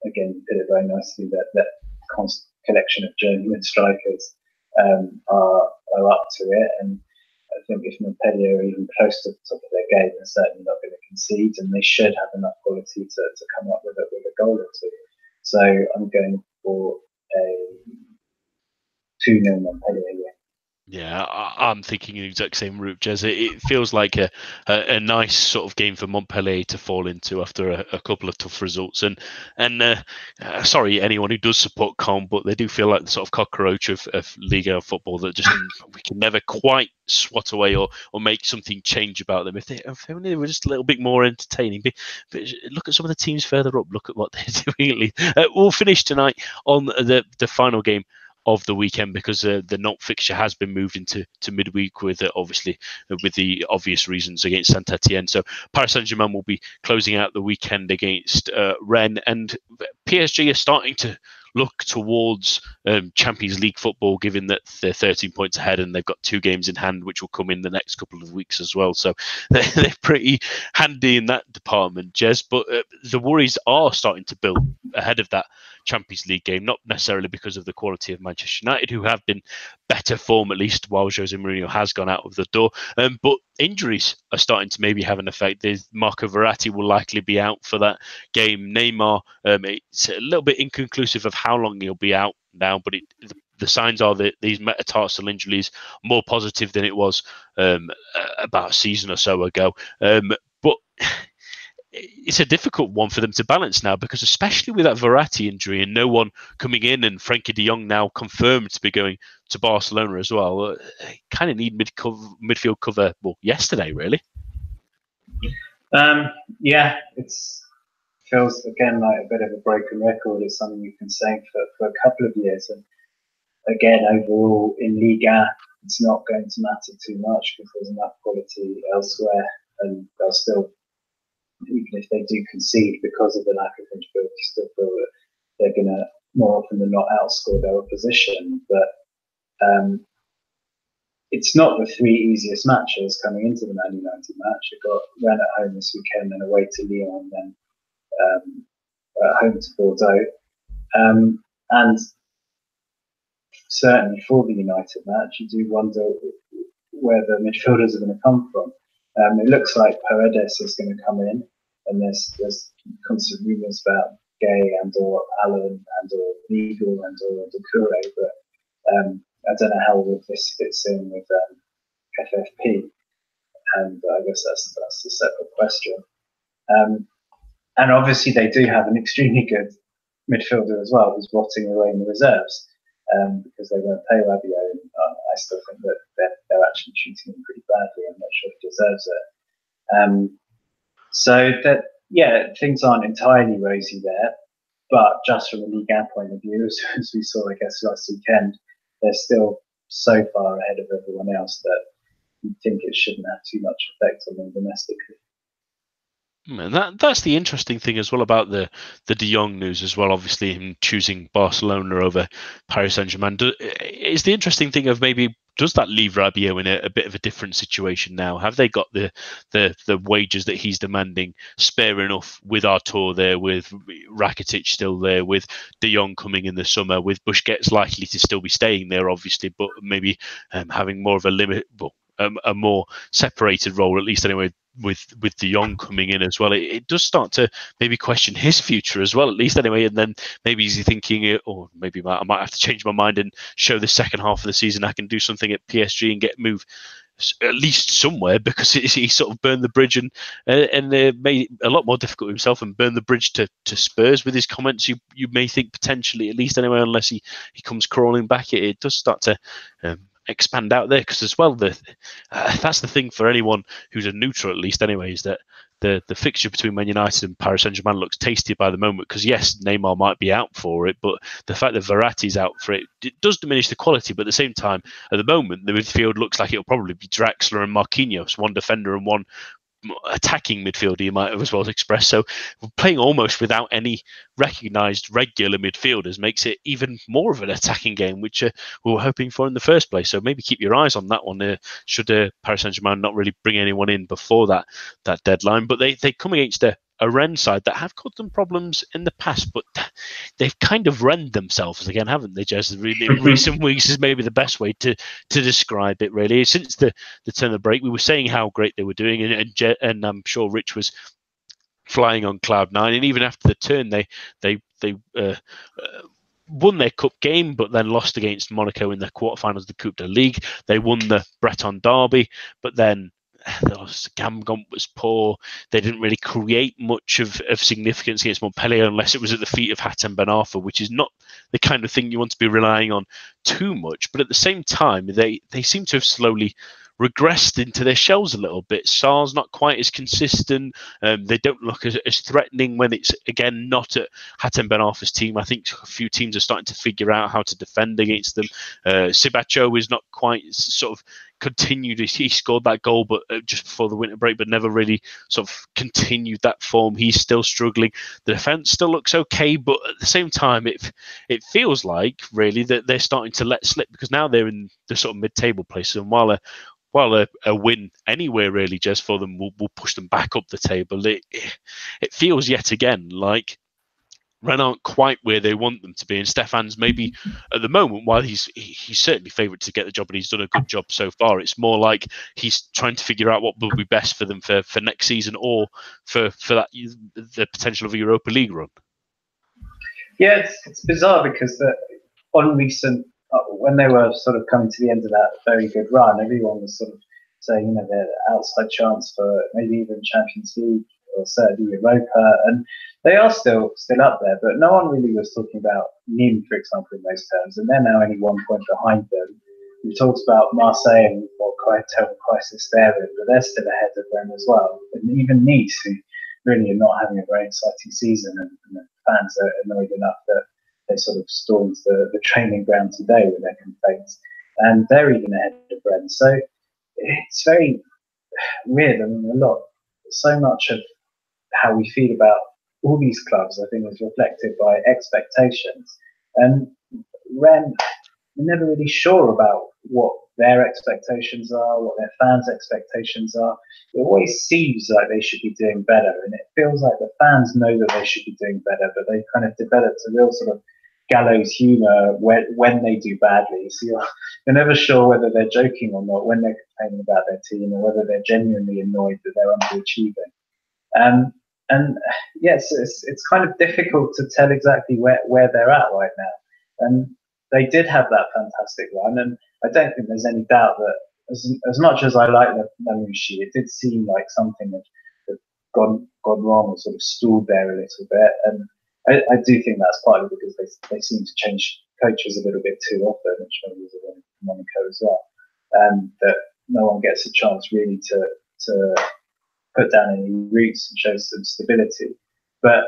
again, you put it very nicely, that constant collection of journeyman strikers are up to it. And I think if Montpellier are even close to the top of their game, they're certainly not going to concede, and they should have enough quality to come up with a goal or two. So I'm going for a 2-0 Montpellier win. Yeah, I'm thinking the exact same route, Jez. It feels like a nice sort of game for Montpellier to fall into after a couple of tough results. And sorry, anyone who does support Caen, but they do feel like the sort of cockroach of Ligue football that just we can never quite swat away or make something change about them. If only they were just a little bit more entertaining. But look at some of the teams further up. Look at what they're doing. We'll finish tonight on the final game of the weekend, because the Nantes fixture has been moved into midweek with obviously with the obvious reasons against Saint-Etienne. So Paris Saint-Germain will be closing out the weekend against Rennes, and PSG are starting to look towards Champions League football, given that they're 13 points ahead and they've got 2 games in hand, which will come in the next couple of weeks as well. So they're pretty handy in that department, Jez. But the worries are starting to build ahead of that Champions League game, not necessarily because of the quality of Manchester United, who have been better form, at least while Jose Mourinho has gone out of the door. But injuries are starting to maybe have an effect. Marco Verratti will likely be out for that game. Neymar, it's a little bit inconclusive of how long he'll be out now, but the signs are that these metatarsal injuries are more positive than it was about a season or so ago. But it's a difficult one for them to balance now, because especially with that Verratti injury and no one coming in, and Frenkie de Jong now confirmed to be going to Barcelona as well, kind of need midfield cover, well, yesterday, really. Yeah, it feels again like a bit of a broken record. It's something we've been saying for a couple of years. And again, overall in Ligue, it's not going to matter too much because there's enough quality elsewhere, and they'll still, even if they do concede because of the lack of midfield, you still feel that they're going to more often than not outscore their opposition. But it's not the 3 easiest matches coming into the Man United match. You've got Rennes at home this weekend, then away to Lyon, then at home to Bordeaux. And certainly for the United match, you do wonder where the midfielders are going to come from. It looks like Paredes is going to come in, and there's constant rumours about Gay and/or Allen and/or Ligue and/or Doucouré, but I don't know how all of this fits in with FFP, and I guess that's a separate question. And obviously they do have an extremely good midfielder as well, who's rotting away in the reserves, because they won't pay Rabiot. And I still think that they're actually treating him pretty badly. I'm not sure he deserves it. So that, yeah, things aren't entirely rosy there, but just from a Ligue 1 point of view, as we saw, I guess, last weekend, they're still so far ahead of everyone else that you think it shouldn't have too much effect on them domestically. And that's the interesting thing as well about the De Jong news as well. Obviously, him choosing Barcelona over Paris Saint-Germain is the interesting thing of maybe, does that leave Rabiot in a bit of a different situation now? Have they got the wages that he's demanding spare enough with Artur there, with Rakitic still there, with De Jong coming in the summer, with Busquets likely to still be staying there, obviously, but maybe having more of a limit, a more separated role, at least anyway, with De Jong coming in as well. It does start to maybe question his future as well, at least anyway. And then maybe he's thinking, or maybe I might have to change my mind and show the second half of the season I can do something at PSG and get moved at least somewhere, because he sort of burned the bridge and made it a lot more difficult for himself, and burned the bridge to Spurs with his comments. You may think potentially, at least anyway, unless he comes crawling back, it does start to expand out there, because as well that's the thing for anyone who's a neutral, at least anyway, is that the fixture between Man United and Paris Saint-Germain looks tasty by the moment, because yes, Neymar might be out for it, but the fact that Verratti's out for it does diminish the quality. But at the same time, at the moment, the midfield looks like it'll probably be Draxler and Marquinhos, one defender and one attacking midfielder, you might as well express. So playing almost without any recognised regular midfielders makes it even more of an attacking game, which we were hoping for in the first place. So maybe keep your eyes on that one. Should Paris Saint-Germain not really bring anyone in before that deadline, but they come against a a Rennes side that have caused them problems in the past, but they've kind of rend themselves again, haven't they, Jez? Really, in recent weeks is maybe the best way to describe it, really. Since the turn of the break, we were saying how great they were doing, and I'm sure Rich was flying on cloud nine, and even after the turn, they won their cup game, but then lost against Monaco in the quarterfinals of the Coupe de Ligue. They won the Breton Derby, but then Gamgon was poor. They didn't really create much of significance against Montpellier unless it was at the feet of Hatem Ben Arfa, which is not the kind of thing you want to be relying on too much. But at the same time, they seem to have slowly regressed into their shells a little bit. Sar's not quite as consistent. They don't look as threatening when it's, again, not at Hatem Ben Arfa's team. I think a few teams are starting to figure out how to defend against them. Sibacho is not quite sort of continued. He scored that goal but just before the winter break, but never really sort of continued that form. He's still struggling. The defence still looks okay, but at the same time, it feels like really that they're starting to let slip, because now they're in the sort of mid-table places, and while a win anywhere really just for them will push them back up the table, it feels yet again like Rennes aren't quite where they want them to be, and Stefan's maybe at the moment, while he's certainly favoured to get the job and he's done a good job so far, it's more like he's trying to figure out what will be best for them for next season, or for that the potential of a Europa League run. Yeah, it's bizarre because on recent, when they were sort of coming to the end of that very good run, everyone was sort of saying, they're outside chance for maybe even Champions League or certainly Europa, and they are still up there, but no one really was talking about Nîmes, for example, in those terms, and they're now only 1 point behind them. We talked about Marseille and what quite a terrible crisis they're in, but they're still ahead of them as well. And even Nice, who really are not having a very exciting season, and the fans are annoyed enough that they sort of stormed the training ground today with their complaints, and they're even ahead of Rennes. So it's very weird. I mean, so much of how we feel about all these clubs, I think, is reflected by expectations. And Rennes, we're never really sure about what their expectations are, what their fans' expectations are. It always seems like they should be doing better, and it feels like the fans know that they should be doing better, but they kind of developed a real sort of gallows humour when they do badly. So you're never sure whether they're joking or not when they're complaining about their team, or whether they're genuinely annoyed that they're underachieving. And yes, it's kind of difficult to tell exactly where they're at right now. And they did have that fantastic run, and I don't think there's any doubt that as much as I like Lamouchi, it did seem like something had gone wrong or sort of stalled there a little bit. And I do think that's partly because they seem to change coaches a little bit too often, which maybe is a Monaco as well. That no one gets a chance really to put down any roots and show some stability. But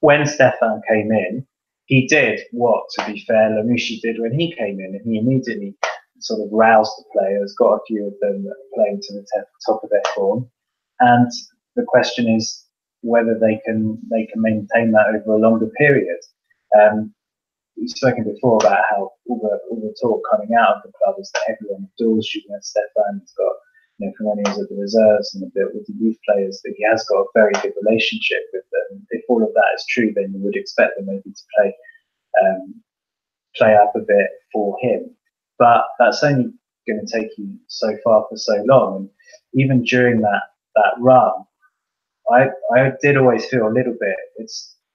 when Stefan came in, he did what, to be fair, Lamouchi did when he came in, and he immediately sort of roused the players, got a few of them playing to the top of their form. And the question is whether they can maintain that over a longer period. We've spoken before about how all the talk coming out of the club is that everyone adores Julien Stefan. He's got, from when he was at the reserves and a bit with the youth players, that he has got a very good relationship with them. If all of that is true, then you would expect them maybe to play up a bit for him. But that's only going to take you so far for so long. And even during that run, I did always feel a little bit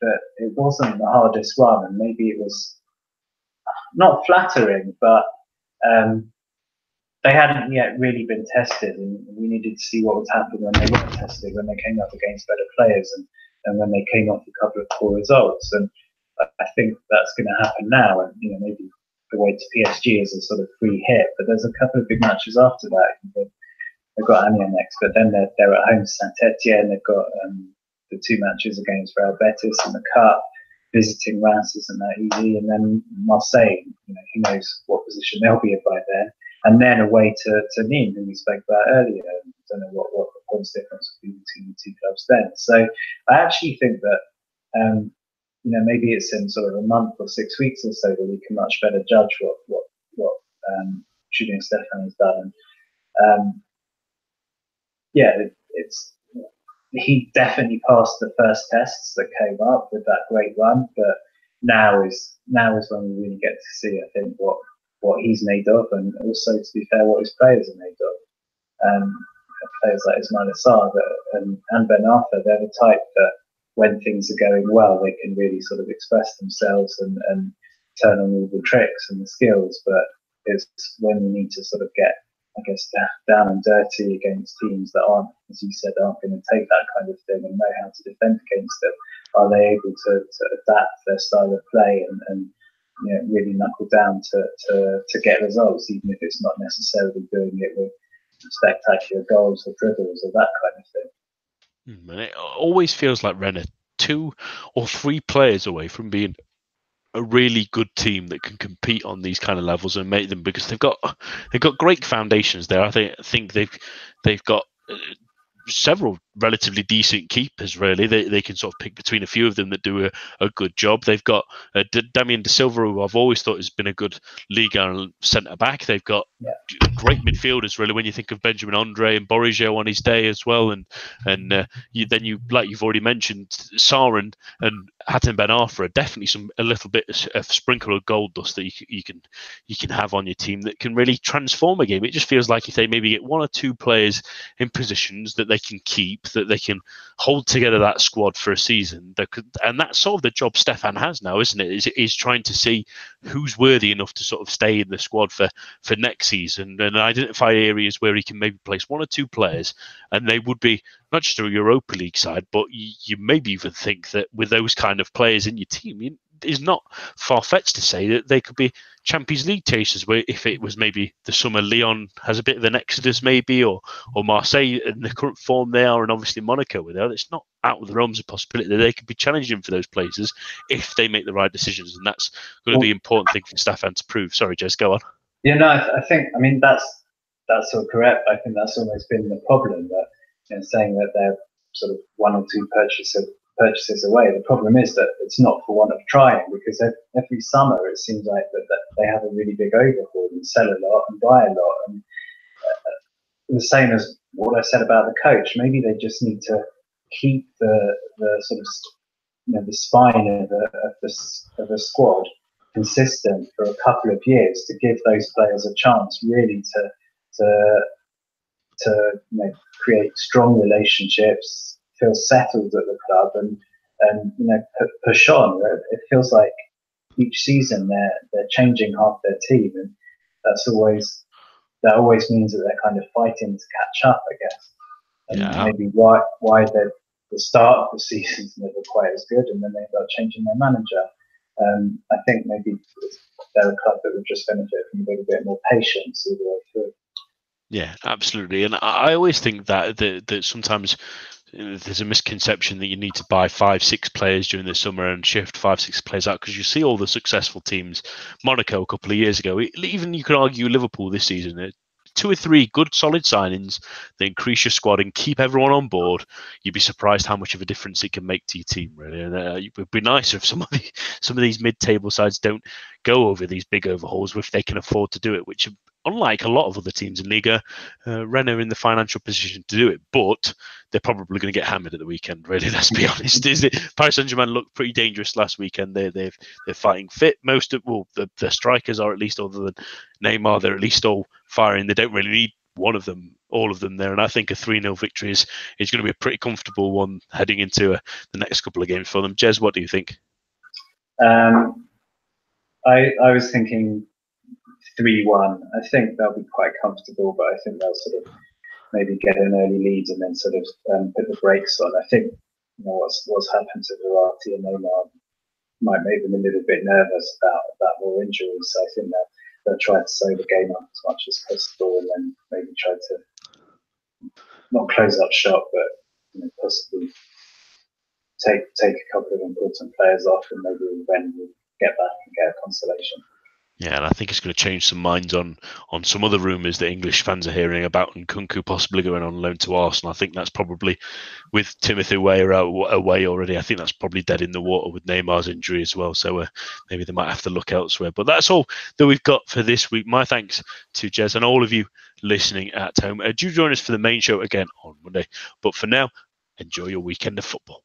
that it wasn't the hardest run, and maybe it was not flattering, but they hadn't yet really been tested, and we needed to see what would happen when they were tested, when they came up against better players, and when they came off a couple of poor results. And I think that's going to happen now, and maybe the way to PSG is a sort of free hit, but there's a couple of big matches after that. They've got Amiens next, but then they're at home to Saint-Etienne. They've got the 2 matches against Real Betis in the Cup. Visiting Reims isn't that easy, and then Marseille. Who knows what position they'll be in by then. And then away to Nîmes, who we spoke about earlier. I don't know what the points difference would be between the 2 clubs then. So I actually think that maybe it's in sort of a month or 6 weeks or so that we can much better judge what Julien Stefan has done. And he definitely passed the first tests that came up with that great run, but now is when we really get to see, I think, what he's made of, and also, to be fair, what his players are made of. Players like Emiliano Sala and Ben Arthur, they're the type that when things are going well, they can really sort of express themselves and turn on all the tricks and the skills. But it's when we need to sort of get, I guess, down and dirty against teams that aren't, as you said, aren't going to take that kind of thing and know how to defend against them. Are they able to adapt their style of play and really knuckle down to get results, even if it's not necessarily doing it with spectacular goals or dribbles or that kind of thing. And it always feels like Rennes are 2 or 3 players away from being a really good team that can compete on these kind of levels and make them, because they've got great foundations there. I think they've got several relatively decent keepers. Really, they can sort of pick between a few of them that do a good job. They've got Damien De Silva, who I've always thought has been a good Ligue centre back. They've got great midfielders, really, when you think of Benjamin Andre and Borigio on his day as well, and then you like you've already mentioned, Sarin and Hatem Ben Arfa are definitely a little bit of sprinkle of gold dust that you can have on your team that can really transform a game. It just feels like if they maybe get 1 or 2 players in positions that they can keep, that they can hold together that squad for a season, and that's sort of the job Stefan has now, isn't it? Is trying to see who's worthy enough to sort of stay in the squad for next season and identify areas where he can maybe place 1 or 2 players, and they would be not just a Europa League side, but you maybe even think that with those kind of players in your team, it's not far-fetched to say that they could be Champions League chasers, where if it was maybe the summer Lyon has a bit of an exodus maybe, or Marseille in the current form they are, and obviously Monaco with there, it's not out of the realms of possibility that they could be challenging for those places if they make the right decisions, and that's going to be an important thing for Stefan to prove. Sorry, Jez, go on. Yeah, no, I think, I mean, that's sort of correct. I think that's always been the problem, that saying that they're sort of 1 or 2 purchases away. The problem is that it's not for want of trying, because every summer it seems like that they have a really big overhaul and sell a lot and buy a lot. And the same as what I said about the coach, maybe they just need to keep the sort of the spine of the squad consistent for a couple of years to give those players a chance really to create strong relationships, feel settled at the club, and push on. It feels like each season they're changing half their team, and that always means that they're kind of fighting to catch up, I guess. And maybe why the start of the season's never quite as good, and then they start changing their manager. I think maybe they're a club that would just benefit from a little bit more patience all the way through. Yeah, absolutely. And I always think that sometimes there's a misconception that you need to buy 5-6 players during the summer and shift 5-6 players out, because you see all the successful teams. Monaco a couple of years ago, even you could argue Liverpool this season, 2 or 3 good solid signings, they increase your squad and keep everyone on board. You'd be surprised how much of a difference it can make to your team, really. And it would be nicer if some of these mid-table sides don't go over these big overhauls if they can afford to do it, which, unlike a lot of other teams in Ligue, Rennes are in the financial position to do it, but they're probably going to get hammered at the weekend, really, let's be honest. Paris Saint-Germain looked pretty dangerous last weekend. They're fighting fit. Most of the strikers are, at least other than Neymar, they're at least all firing. They don't really need all of them there, and I think a 3-0 victory is going to be a pretty comfortable one heading into the next couple of games for them. Jez, what do you think? I was thinking 3-1. I think they'll be quite comfortable, but I think they'll sort of maybe get an early lead and then sort of put the brakes on. I think what's happened to Verratti and Neymar might make them a little bit nervous about more injuries. So I think that they'll try to slow the game up as much as possible, and then maybe try to not close up shop, but possibly take a couple of important players off, and maybe when we get back and get a consolation. Yeah, and I think it's going to change some minds on some other rumours that English fans are hearing about Nkunku possibly going on loan to Arsenal. I think that's probably, with Timothy Weah away already, I think that's probably dead in the water with Neymar's injury as well. So maybe they might have to look elsewhere. But that's all that we've got for this week. My thanks to Jez and all of you listening at home. Do join us for the main show again on Monday. But for now, Enjoy your weekend of football.